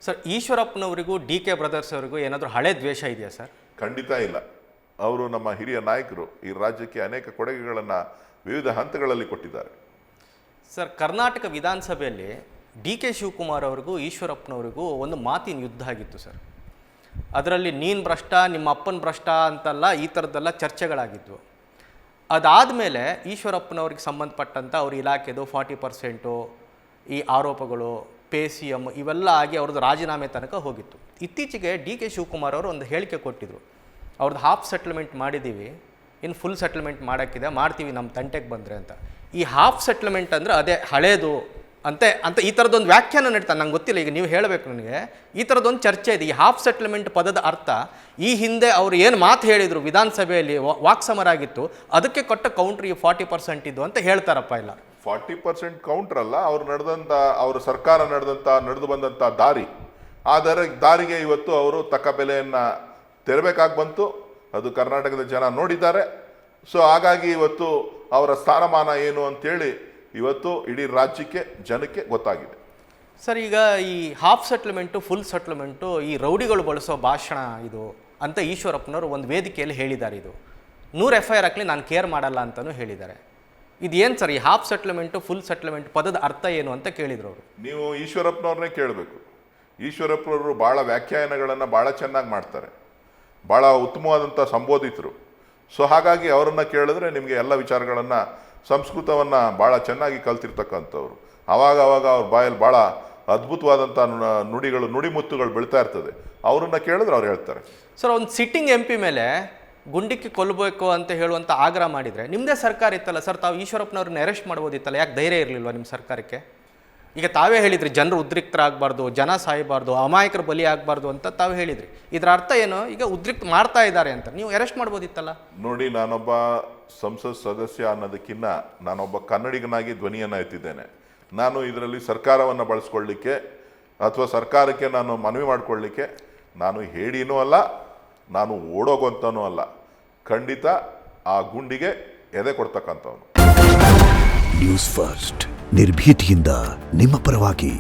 Sir, ಈಶ್ವರಪ್ಪನವರಿಗೂ D K brothers ಅವರಿಗೂ ಏನಾದರೂ ಹಳೆ ದ್ವೇಷ ಇದೆಯಾ ಸರ್? ಖಂಡಿತ ಇಲ್ಲ. ಅವರು ನಮ್ಮ ಹಿರಿಯ ನಾಯಕರು, ಈ ರಾಜ್ಯಕ್ಕೆ ಅನೇಕ ಕೊಡುಗೆಗಳನ್ನು ವಿವಿಧ ಹಂತಗಳಲ್ಲಿ ಕೊಟ್ಟಿದ್ದಾರೆ. ಸರ್, ಕರ್ನಾಟಕ ವಿಧಾನಸಭೆಯಲ್ಲಿ ಡಿ ಕೆ ಶಿವಕುಮಾರ್ ಅವರಿಗೂ ಈಶ್ವರಪ್ಪನವರಿಗೂ ಒಂದು ಮಾತಿನ ಯುದ್ಧ ಆಗಿತ್ತು ಸರ್. ಅದರಲ್ಲಿ ನೀನು ಭ್ರಷ್ಟ, ನಿಮ್ಮ ಅಪ್ಪನ ಭ್ರಷ್ಟ ಅಂತೆಲ್ಲ ಈ ಥರದ್ದೆಲ್ಲ ಚರ್ಚೆಗಳಾಗಿದ್ವು. ಅದಾದಮೇಲೆ ಈಶ್ವರಪ್ಪನವ್ರಿಗೆ ಸಂಬಂಧಪಟ್ಟಂಥ ಅವ್ರ ಇಲಾಖೆದು 40% ಈ ಆರೋಪಗಳು, ಪೇ ಸಿ ಎಮ್ ಇವೆಲ್ಲ ಆಗಿ ಅವ್ರದ್ದು ರಾಜೀನಾಮೆ ತನಕ ಹೋಗಿತ್ತು. ಇತ್ತೀಚೆಗೆ ಡಿ ಕೆ ಶಿವಕುಮಾರ್ ಅವರು ಒಂದು ಹೇಳಿಕೆ ಕೊಟ್ಟಿದ್ದರು, ಅವ್ರದ್ದು ಹಾಫ್ ಸೆಟ್ಲ್ಮೆಂಟ್ ಮಾಡಿದ್ದೀವಿ, ಇನ್ನು ಫುಲ್ ಸೆಟ್ಲ್ಮೆಂಟ್ ಮಾಡೋಕ್ಕಿದೆ, ಮಾಡ್ತೀವಿ ನಮ್ಮ ತಂಟೆಗೆ ಬಂದರೆ ಅಂತ. ಈ ಹಾಫ್ ಸೆಟ್ಲ್ಮೆಂಟ್ ಅಂದರೆ ಅದೇ ಹಳೇದು ಅಂತ ಈ ಥರದೊಂದು ವ್ಯಾಖ್ಯಾನ ನೀಡ್ತಾನೆ. ನಂಗೆ ಗೊತ್ತಿಲ್ಲ, ಈಗ ನೀವು ಹೇಳಬೇಕು ನನಗೆ. ಈ ಥರದೊಂದು ಚರ್ಚೆ ಇದೆ. ಈ ಹಾಫ್ ಸೆಟ್ಲ್ಮೆಂಟ್ ಪದದ ಅರ್ಥ, ಈ ಹಿಂದೆ ಅವರು ಏನು ಮಾತು ಹೇಳಿದರು ವಿಧಾನಸಭೆಯಲ್ಲಿ ವಾಕ್ಸಮರ ಆಗಿತ್ತು, ಅದಕ್ಕೆ ಕೊಟ್ಟ ಕೌಂಟ್ರ್ ಈ 40% ಇದು ಅಂತ ಹೇಳ್ತಾರಪ್ಪ. ಇಲ್ಲ 40% ಕೌಂಟರ್ ಅಲ್ಲ, ಅವ್ರ ಸರ್ಕಾರ ನಡೆದು ಬಂದಂಥ ದಾರಿ, ಆ ದಾರಿಗೆ ಇವತ್ತು ಅವರು ತಕ್ಕ ಬೆಲೆಯನ್ನು ತೆರಬೇಕಾಗಿ ಬಂತು. ಅದು ಕರ್ನಾಟಕದ ಜನ ನೋಡಿದ್ದಾರೆ. ಸೊ ಹಾಗಾಗಿ ಇವತ್ತು ಅವರ ಸ್ಥಾನಮಾನ ಏನು ಅಂತೇಳಿ ಇವತ್ತು ಇಡೀ ರಾಜ್ಯಕ್ಕೆ, ಜನಕ್ಕೆ ಗೊತ್ತಾಗಿದೆ. ಸರ್, ಈಗ ಈ ಹಾಫ್ ಸೆಟ್ಲ್ಮೆಂಟು, ಫುಲ್ ಸೆಟ್ಲ್ಮೆಂಟು ಈ ರೌಡಿಗಳು ಬಳಸೋ ಭಾಷಣ ಇದು ಅಂತ ಈಶ್ವರಪ್ಪನವರು ಒಂದು ವೇದಿಕೆಯಲ್ಲಿ ಹೇಳಿದ್ದಾರೆ. ಇದು 100 FIR ಹಾಕಲಿ ನಾನು ಕೇರ್ ಮಾಡಲ್ಲ ಅಂತಲೂ ಹೇಳಿದ್ದಾರೆ. ಇದೇನು ಸರ್ ಈ ಹಾಫ್ ಸೆಟ್ಲ್ಮೆಂಟು, ಫುಲ್ ಸೆಟ್ಲ್ಮೆಂಟ್ ಪದದ ಅರ್ಥ ಏನು ಅಂತ ಕೇಳಿದ್ರು ಅವರು. ನೀವು ಈಶ್ವರಪ್ಪನವ್ರನ್ನೇ ಕೇಳಬೇಕು. ಈಶ್ವರಪ್ಪನವರು ಭಾಳ ವ್ಯಾಖ್ಯಾನಗಳನ್ನು ಭಾಳ ಚೆನ್ನಾಗಿ ಮಾಡ್ತಾರೆ, ಭಾಳ ಉತ್ತಮವಾದಂಥ ಸಂಬೋಧಿತರು. ಸೊ ಹಾಗಾಗಿ ಅವರನ್ನು ಕೇಳಿದ್ರೆ ನಿಮಗೆ ಎಲ್ಲ ವಿಚಾರಗಳನ್ನು, ಸಂಸ್ಕೃತವನ್ನು ಭಾಳ ಚೆನ್ನಾಗಿ ಕಲ್ತಿರ್ತಕ್ಕಂಥವ್ರು. ಆವಾಗ ಅವ್ರ ಬಾಯಲ್ಲಿ ಭಾಳ ಅದ್ಭುತವಾದಂಥ ನುಡಿಮುತ್ತುಗಳು ಬೆಳೀತಾ ಇರ್ತದೆ. ಅವ್ರನ್ನ ಕೇಳಿದ್ರೆ ಅವ್ರು ಹೇಳ್ತಾರೆ. ಸರ್, ಒಂದು ಸಿಟ್ಟಿಂಗ್ MP ಮೇಲೆ ಗುಂಡಿಕ್ಕಿ ಕೊಲ್ಲಬೇಕು ಅಂತ ಹೇಳುವಂಥ ಆಗ್ರಹ ಮಾಡಿದರೆ ನಿಮ್ಮದೇ ಸರ್ಕಾರ ಇತ್ತಲ್ಲ ಸರ್, ತಾವು ಈಶ್ವರಪ್ಪನವ್ರನ್ನ ಅರೆಸ್ಟ್ ಮಾಡ್ಬೋದಿತ್ತಲ್ಲ, ಯಾಕೆ ಧೈರ್ಯ ಇರಲಿಲ್ವ ನಿಮ್ಮ ಸರ್ಕಾರಕ್ಕೆ? ಈಗ ತಾವೇ ಹೇಳಿದ್ರಿ ಜನರು ಉದ್ರಿಕ್ತರಾಗಬಾರ್ದು, ಜನ ಸಾಯಬಾರ್ದು, ಅಮಾಯಕರು ಬಲಿ ಆಗಬಾರ್ದು ಅಂತ ತಾವು ಹೇಳಿದ್ರಿ. ಇದರ ಅರ್ಥ ಏನು? ಈಗ ಉದ್ರಿಕ್ತ ಮಾಡ್ತಾ ಇದ್ದಾರೆ ಅಂತ ನೀವು ಅರೆಸ್ಟ್ ಮಾಡ್ಬೋದಿತ್ತಲ್ಲ. ನೋಡಿ, ನಾನೊಬ್ಬ ಸಂಸತ್ ಸದಸ್ಯ ಅನ್ನೋದಕ್ಕಿಂತ ನಾನೊಬ್ಬ ಕನ್ನಡಿಗನಾಗಿ ಧ್ವನಿಯನ್ನು ಎತ್ತಿದ್ದೇನೆ. ನಾನು ಇದರಲ್ಲಿ ಸರ್ಕಾರವನ್ನು ಬಳಸ್ಕೊಳ್ಳಿಕ್ಕೆ ಅಥವಾ ಸರ್ಕಾರಕ್ಕೆ ನಾನು ಮನವಿ ಮಾಡಿಕೊಳ್ಳಿಕ್ಕೆ ನಾನು ಹೇಳಿನೂ ಅಲ್ಲ, ನಾನು ಓಡೋಗೋಂತನೂ ಅಲ್ಲ. ಖಂಡಿತ ಆ ಗುಂಡಿಗೆ ಎದೆ ಕೊಡ್ತಕ್ಕಂಥವನು. ನ್ಯೂಸ್ ಫಸ್ಟ್, ನಿರ್ಭೀತಿಯಿಂದ ನಿಮ್ಮ ಪರವಾಗಿ.